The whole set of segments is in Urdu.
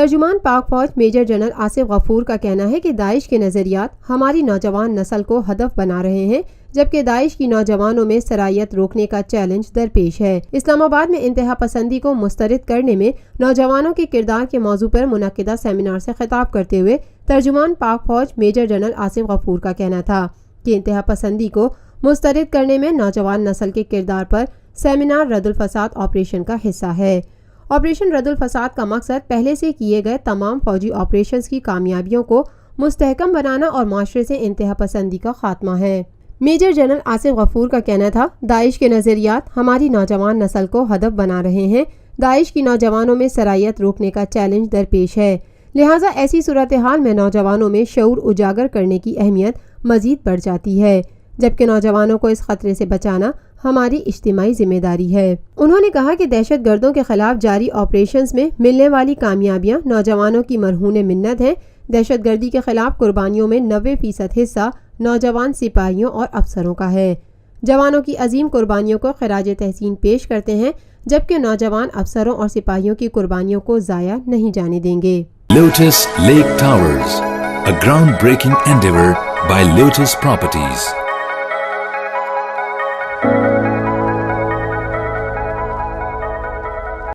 ترجمان پاک فوج میجر جنرل آصف غفور کا کہنا ہے کہ داعش کے نظریات ہماری نوجوان نسل کو ہدف بنا رہے ہیں، جبکہ داعش کی نوجوانوں میں سرایت روکنے کا چیلنج درپیش ہے۔ اسلام آباد میں انتہا پسندی کو مسترد کرنے میں نوجوانوں کے کردار کے موضوع پر منعقدہ سیمینار سے خطاب کرتے ہوئے ترجمان پاک فوج میجر جنرل آصف غفور کا کہنا تھا کہ انتہا پسندی کو مسترد کرنے میں نوجوان نسل کے کردار پر سیمینار رد الفساد آپریشن کا حصہ ہے۔ آپریشن رد الفساد کا مقصد پہلے سے کیے گئے تمام فوجی آپریشنز کی کامیابیوں کو مستحکم بنانا اور معاشرے سے انتہا پسندی کا خاتمہ ہے۔ میجر جنرل آصف غفور کا کہنا تھا، داعش کے نظریات ہماری نوجوان نسل کو ہدف بنا رہے ہیں، داعش کی نوجوانوں میں سرایت روکنے کا چیلنج درپیش ہے، لہٰذا ایسی صورتحال میں نوجوانوں میں شعور اجاگر کرنے کی اہمیت مزید بڑھ جاتی ہے، جبکہ نوجوانوں کو اس خطرے سے بچانا ہماری اجتماعی ذمہ داری ہے۔ انہوں نے کہا کہ دہشت گردوں کے خلاف جاری آپریشنز میں ملنے والی کامیابیاں نوجوانوں کی مرہون منت ہیں۔ دہشت گردی کے خلاف قربانیوں میں 90% حصہ نوجوان سپاہیوں اور افسروں کا ہے۔ جوانوں کی عظیم قربانیوں کو خراج تحسین پیش کرتے ہیں، جبکہ نوجوان افسروں اور سپاہیوں کی قربانیوں کو ضائع نہیں جانے دیں گے۔ Lotus Lake Towers, a groundbreaking endeavor by Lotus Properties۔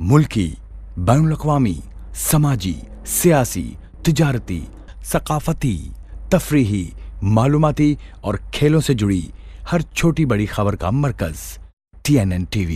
ملکی، بین الاقوامی، سماجی، سیاسی، تجارتی، ثقافتی، تفریحی، معلوماتی اور کھیلوں سے جڑی ہر چھوٹی بڑی خبر کا مرکز TNN TV۔